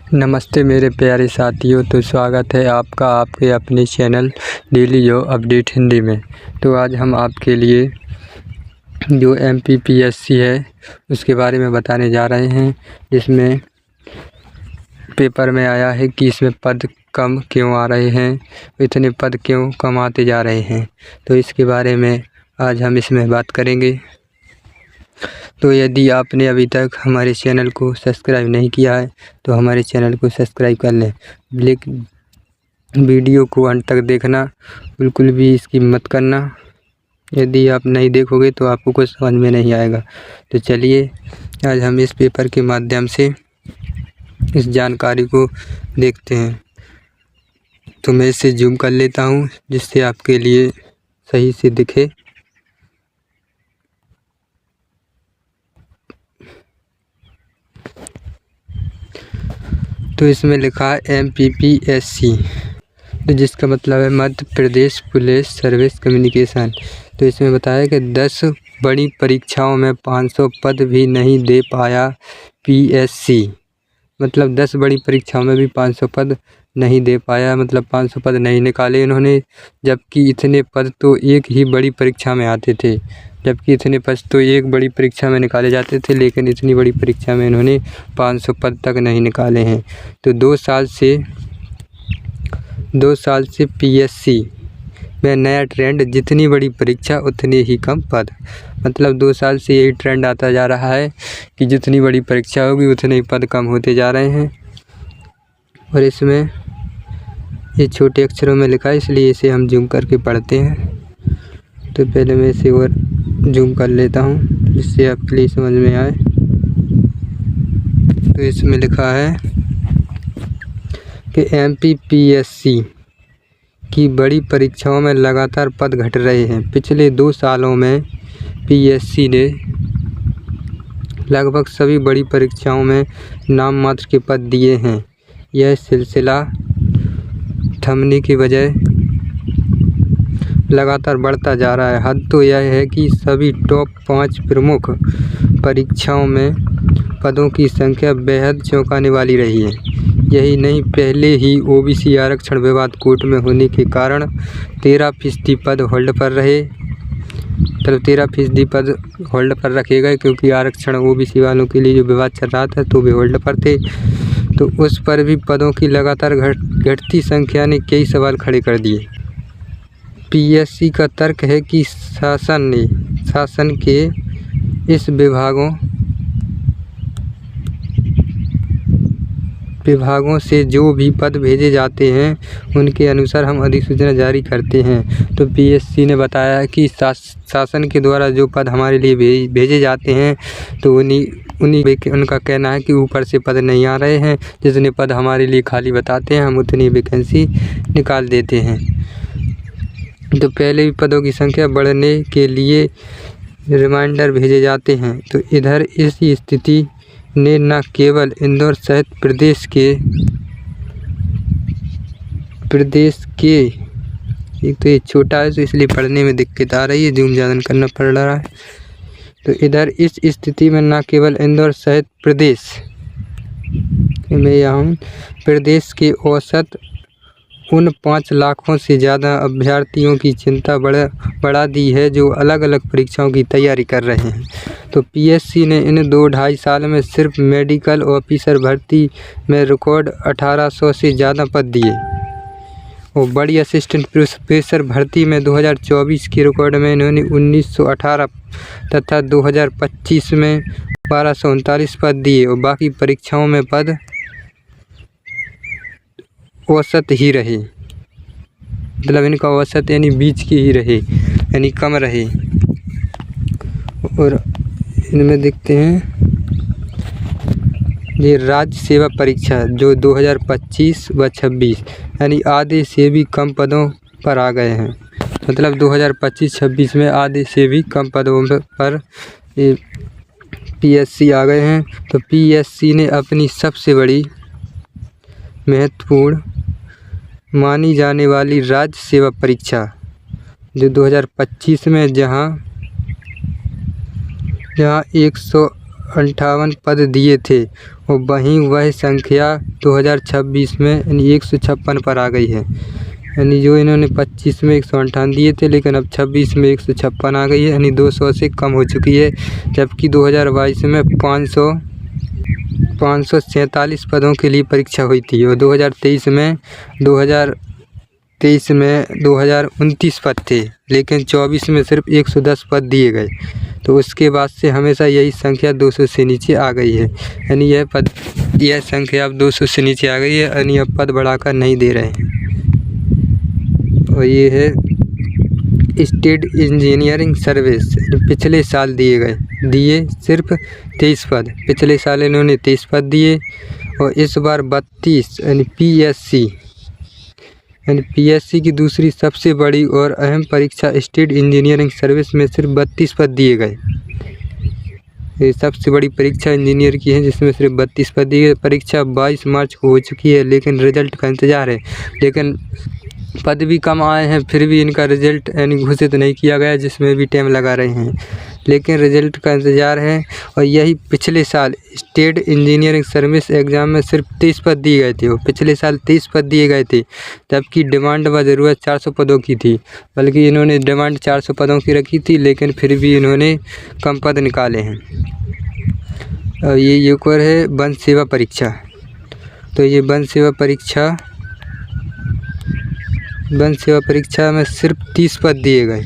नमस्ते मेरे प्यारे साथियों। तो स्वागत है आपका आपके अपने channel daily job update Hindi में। तो आज हम आपके लिए जो MPPSC है उसके बारे में बताने जा रहे हैं, जिसमें पेपर में आया है कि इसमें पद कम क्यों आ रहे हैं, इतने पद क्यों कम आते जा रहे हैं। तो इसके बारे में आज हम इसमें बात करेंगे। तो यदि आपने अभी तक हमारे चैनल को सब्सक्राइब नहीं किया है तो हमारे चैनल को सब्सक्राइब कर लें। लेकिन वीडियो को अंत तक देखना, बिल्कुल भी इसकी मत करना। यदि आप नहीं देखोगे तो आपको कुछ समझ में नहीं आएगा। तो चलिए आज हम इस पेपर के माध्यम से इस जानकारी को देखते हैं। तो मैं इसे जूम कर लेता हूँ जिससे आपके लिए सही से दिखे। तो इसमें लिखा है MPPSC, तो जिसका मतलब है Madhya Pradesh police service communication. तो इसमें बताया कि 10 बड़ी परीक्षाओं में 500 पद भी नहीं दे पाया PSC। मतलब 10 बड़ी परीक्षाओं में भी 500 पद नहीं दे पाया, मतलब 500 पद नहीं निकाले इन्होंने। जबकि इतने पद तो एक ही बड़ी परीक्षा में आते थे, जबकि इतने पद तो एक बड़ी परीक्षा में निकाले जाते थे, लेकिन इतनी बड़ी परीक्षा में इन्होंने 500 पद तक नहीं निकाले हैं। तो 2 साल से PSC में नया ट्रेंड, जितनी बड़ी परीक्षा उतने ही कम पद। मतलब 2 साल से यही ट्रेंड आता जा रहा है कि जितनी बड़ी परीक्षा होगी उतने ही पद कम होते जा रहे हैं। और इसमें ये छोटे अक्षरों में लिखा है, इसलिए इसे हम जूम करके पढ़ते हैं। तो पहले मैं इसे और जूम कर लेता हूँ जिससे आपके लिए समझ में आए। तो इसमें लिखा है कि MPPSC की बड़ी परीक्षाओं में लगातार पद घट रहे हैं। पिछले 2 सालों में PSC ने लगभग सभी बड़ी परीक्षाओं में नाम मात्र के पद दिए हैं। यह सिलसिला थमने के बजाय लगातार बढ़ता जा रहा है। हद तो यह है कि सभी टॉप 5 प्रमुख परीक्षाओं में पदों की संख्या बेहद चौंकाने वाली रही है। यही नहीं, पहले ही OBC आरक्षण विवाद कोर्ट में होने के कारण 13% पद होल्ड पर रहे। मतलब 13% पद होल्ड पर रखे गए, क्योंकि आरक्षण OBC वालों के लिए जो विवाद चल रहा था तो वे होल्ड पर थे। तो उस पर भी पदों की लगातार घटती संख्या ने कई सवाल खड़े कर दिए। PSC का तर्क है कि शासन के इस विभागों से जो भी पद भेजे जाते हैं उनके अनुसार हम अधिसूचना जारी करते हैं। तो PSC ने बताया कि शासन के द्वारा जो पद हमारे लिए भेजे जाते हैं तो उनका कहना है कि ऊपर से पद नहीं आ रहे हैं। जितने पद हमारे लिए खाली बताते हैं हम उतनी वैकेंसी निकाल देते हैं। तो पहले भी पदों की संख्या बढ़ने के लिए रिमाइंडर भेजे जाते हैं। तो इधर इस स्थिति ने न केवल इंदौर सहित प्रदेश के एक तो ये छोटा है तो इसलिए पढ़ने में दिक्कत आ रही है, जूम ज़्यादा करना पड़ रहा है। तो इधर इस स्थिति में न केवल इंदौर सहित प्रदेश के औसत उन 5 लाखों से ज़्यादा अभ्यर्थियों की चिंता बढ़ा दी है जो अलग अलग परीक्षाओं की तैयारी कर रहे हैं। तो PSC ने इन 2-2.5 साल में सिर्फ मेडिकल ऑफिसर भर्ती में रिकॉर्ड 1800 से ज़्यादा पद दिए। और बड़ी असिस्टेंट प्रोफेसर भर्ती में 2024 के रिकॉर्ड में इन्होंने 1918 तथा 2025 में 1239 पद दिए। और बाकी परीक्षाओं में पद औसत ही रहे, मतलब इनका औसत यानी बीच के ही रहे, यानी कम रहे। और इनमें देखते हैं ये राज्य सेवा परीक्षा जो 2025 व 26 यानी आधे से भी कम पदों पर आ गए हैं। मतलब 2025-26 में आधे से भी कम पदों पर PSC आ गए हैं। तो PSC ने अपनी सबसे बड़ी महत्वपूर्ण मानी जाने वाली राज्य सेवा परीक्षा जो 2025 में जहां 158 पद दिए थे, और वहीं वह संख्या 2026 में यानी 156 पर आ गई है। यानी जो इन्होंने 25 में 158 दिए थे, लेकिन अब 26 में 156 आ गई है, यानी 200 से कम हो चुकी है। जबकि 2022 में 547 पदों के लिए परीक्षा हुई थी और 2023 में 2029 पद थे, लेकिन 24 में सिर्फ 110 पद दिए गए। तो उसके बाद से हमेशा यही संख्या 200 से नीचे आ गई है। यानी यह संख्या अब 200 से नीचे आ गई है, यानी अब पद बढ़ाकर नहीं दे रहे हैं। और ये है स्टेट इंजीनियरिंग सर्विस, पिछले साल दिए सिर्फ 23 पद। पिछले साल इन्होंने 23 पद दिए और इस बार 32 यानी पीएससी की दूसरी सबसे बड़ी और अहम परीक्षा स्टेट इंजीनियरिंग सर्विस में सिर्फ 32 पद दिए गए। ये सबसे बड़ी परीक्षा इंजीनियर की है, जिसमें सिर्फ 32 पद दिए। परीक्षा 22 मार्च को हो चुकी है, लेकिन रिजल्ट का इंतज़ार है। लेकिन पद भी कम आए हैं, फिर भी इनका रिजल्ट यानी घोषित नहीं किया गया, जिसमें भी टाइम लगा रहे हैं, लेकिन रिजल्ट का इंतज़ार है। और यही पिछले साल स्टेट इंजीनियरिंग सर्विस एग्ज़ाम में सिर्फ 23 पद दिए गए थे। और पिछले साल 23 पद दिए गए थे, जबकि डिमांड व ज़रूरत 400 पदों की थी। बल्कि इन्होंने डिमांड 400 पदों की रखी थी, लेकिन फिर भी इन्होंने कम पद निकाले हैं। और ये एक और है वन सेवा परीक्षा। तो ये वन सेवा परीक्षा में सिर्फ 30 पद दिए गए।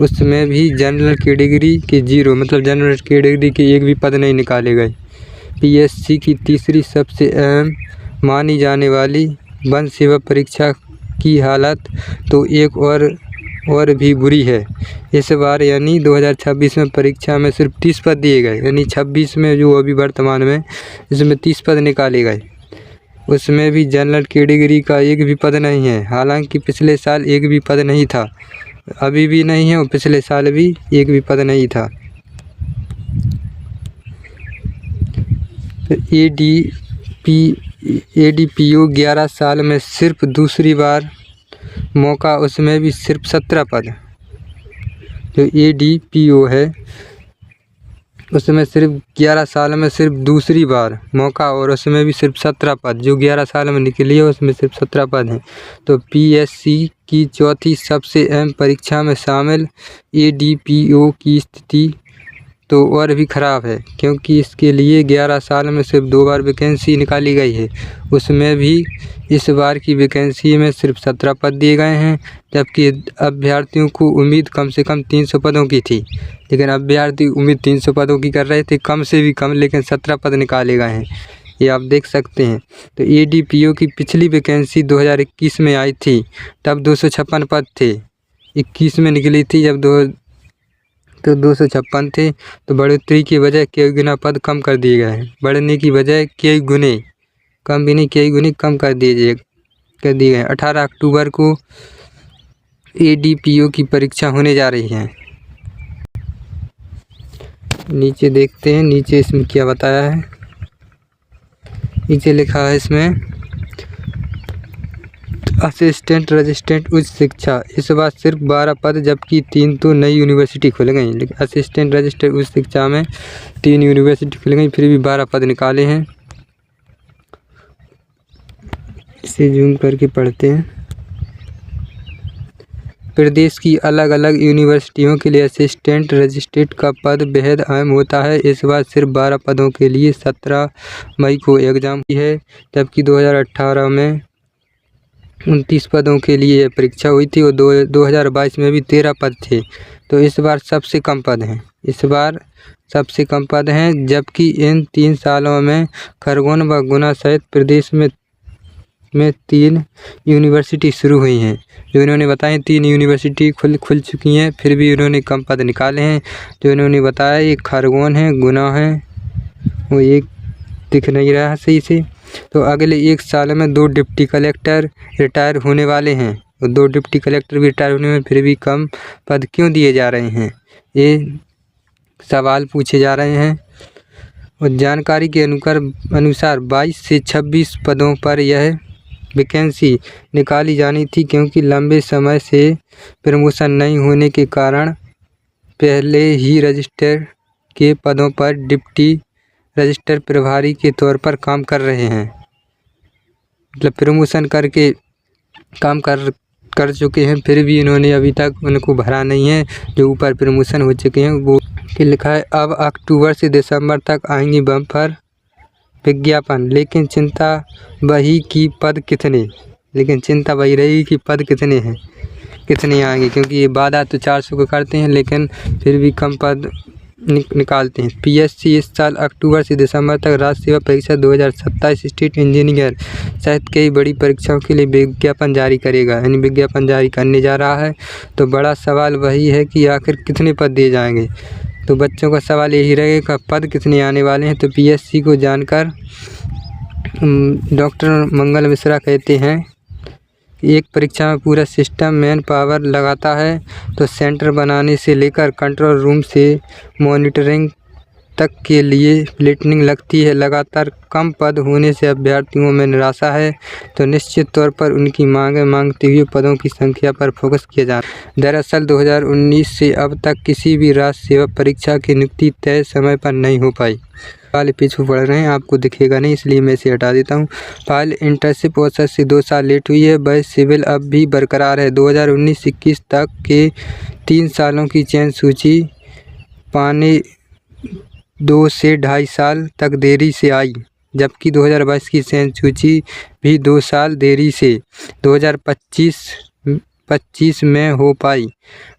उसमें भी जनरल कैटेगरी के 0, मतलब जनरल कैटेगरी के एक भी पद नहीं निकाले गए। पीएससी की तीसरी सबसे अहम मानी जाने वाली वन सेवा परीक्षा की हालत तो एक और भी बुरी है। इस बार यानी 2026 में परीक्षा में सिर्फ 30 पद दिए गए, यानी 26 में जो अभी वर्तमान में इसमें 30 पद निकाले गए। उसमें भी जनरल कैटेगरी का एक भी पद नहीं है। हालांकि पिछले साल एक भी पद नहीं था, अभी भी नहीं है, और पिछले साल भी एक भी पद नहीं था। एडीपीओ 11 साल में सिर्फ दूसरी बार मौका, उसमें भी सिर्फ 17 पद। जो एडीपीओ है उसमें सिर्फ 11 साल में सिर्फ दूसरी बार मौका, और उसमें भी सिर्फ 17 पद। जो 11 साल में निकली है उसमें सिर्फ 17 पद हैं। तो पीएससी की चौथी सबसे अहम परीक्षा में शामिल एडीपीओ की स्थिति तो और भी ख़राब है, क्योंकि इसके लिए 11 साल में सिर्फ 2 बार वैकेंसी निकाली गई है। उसमें भी इस बार की वैकेंसी में सिर्फ 17 पद दिए गए हैं, जबकि अभ्यर्थियों को उम्मीद कम से कम 300 पदों की थी। लेकिन अभ्यर्थी उम्मीद 300 पदों की कर रहे थे, कम से भी कम, लेकिन 17 पद निकाले गए हैं, ये आप देख सकते हैं। तो एडीपीओ की पिछली वैकेंसी 2021 में आई थी, तब 256 पद थे। 21 में निकली थी जब 256 थे। तो बढ़ोतरी की वजह कई गुना पद कम कर दिए गए हैं। बढ़ने की वजह कई गुने, कम भी नहीं, कई गुने कम कर दिए गए। 18 अक्टूबर को एडीपीओ की परीक्षा होने जा रही है। नीचे देखते हैं, नीचे इसमें क्या बताया है। नीचे लिखा है इसमें असिस्टेंट रजिस्ट्रेंट उच्च शिक्षा, इस बार सिर्फ 12 पद, जबकि 3 तो नई यूनिवर्सिटी खुल गई। लेकिन असिस्टेंट रजिस्ट्रेंट उच्च शिक्षा में 3 यूनिवर्सिटी खुल गई, फिर भी 12 पद निकाले हैं। इसे जूम करके पढ़ते हैं। प्रदेश की अलग अलग यूनिवर्सिटियों के लिए असिस्टेंट रजिस्ट्रेट का पद बेहद अहम होता है। इस बार सिर्फ 12 पदों के लिए 17 मई को एग्ज़ाम की है, जबकि 2018 में 29 पदों के लिए यह परीक्षा हुई थी और 2022 में भी 13 पद थे। तो इस बार सबसे कम पद हैं, जबकि इन 3 सालों में खरगोन व गुना सहित प्रदेश में 3 यूनिवर्सिटी शुरू हुई हैं। जो इन्होंने बताया 3 यूनिवर्सिटी खुल चुकी हैं, फिर भी इन्होंने कम पद निकाले हैं। जो इन्होंने बताया एक खरगोन है, गुना है, वो एक दिख नहीं रहा सही से। तो अगले 1 साल में 2 डिप्टी कलेक्टर रिटायर होने वाले हैं, और 2 डिप्टी कलेक्टर भी रिटायर होने में, फिर भी कम पद क्यों दिए जा रहे हैं, ये सवाल पूछे जा रहे हैं। और जानकारी के अनुसार 22 से 26 पदों पर यह वैकेंसी निकाली जानी थी, क्योंकि लंबे समय से प्रमोशन नहीं होने के कारण पहले ही रजिस्टर के पदों पर डिप्टी रजिस्टर प्रभारी के तौर पर काम कर रहे हैं। मतलब प्रमोशन करके काम कर चुके हैं, फिर भी इन्होंने अभी तक उनको भरा नहीं है। जो ऊपर प्रमोशन हो चुके हैं वो कि लिखा है अब अक्टूबर से दिसंबर तक आएंगी बम्पर विज्ञापन, लेकिन चिंता वही कि पद कितने। लेकिन चिंता वही रहेगी कि पद कितने हैं, कितने आएंगे, क्योंकि ये वादा तो 400 का करते हैं लेकिन फिर भी कम पद निकालते हैं। पीएससी इस साल अक्टूबर से दिसंबर तक राज्य सेवा परीक्षा 2027 स्टेट इंजीनियर सहित कई बड़ी परीक्षाओं के लिए विज्ञापन जारी करेगा, यानी विज्ञापन जारी करने जा रहा है। तो बड़ा सवाल वही है कि आखिर कितने पद दिए जाएंगे। तो बच्चों का सवाल यही रहेगा पद कितने आने वाले हैं। तो पीएससी को जानकर डॉक्टर मंगल मिश्रा कहते हैं एक परीक्षा में पूरा सिस्टम मैन पावर लगाता है। तो सेंटर बनाने से लेकर कंट्रोल रूम से मॉनिटरिंग तक के लिए प्लेटनिंग लगती है। लगातार कम पद होने से अभ्यर्थियों में निराशा है। तो निश्चित तौर पर उनकी मांगते हुए पदों की संख्या पर फोकस किया जा रहा है। दरअसल 2019 से अब तक किसी भी राज्य सेवा परीक्षा की नियुक्ति तय समय पर नहीं हो पाई। वाले पेज पर पढ़ रहे हैं, आपको दिखेगा नहीं इसलिए मैं इसे हटा देता हूँ। फाइल इंटर्नशिप औसत से 2 साल लेट हुई है। वह सिविल अब भी बरकरार है। 2019-21 तक के 3 सालों की चयन सूची पाने 2 से 2.5 साल तक देरी से आई, जबकि 2022 की चयन सूची भी 2 साल देरी से 2025 में हो पाई।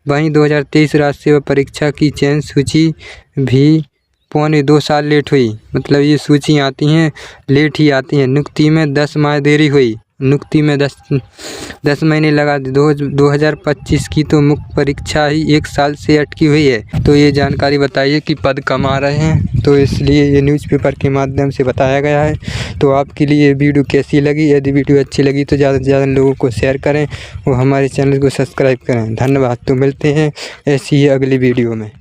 वहीं 2023 राज्य सेवा परीक्षा की चयन सूची भी 1.25 साल लेट हुई। मतलब ये सूची आती हैं लेट ही आती हैं। नियुक्ति में 10 माह देरी हुई। नियुक्ति में 10 महीने लगा। 2025 की तो मुख्य परीक्षा ही 1 साल से अटकी हुई है। तो ये जानकारी बताइए कि पद कम आ रहे हैं, तो इसलिए ये न्यूज़पेपर के माध्यम से बताया गया है। तो आपके लिए ये वीडियो कैसी लगी? यदि वीडियो अच्छी लगी तो ज़्यादा से ज़्यादा लोगों को शेयर करें और हमारे चैनल को सब्सक्राइब करें। धन्यवाद। तो मिलते हैं ऐसी ही अगली वीडियो में।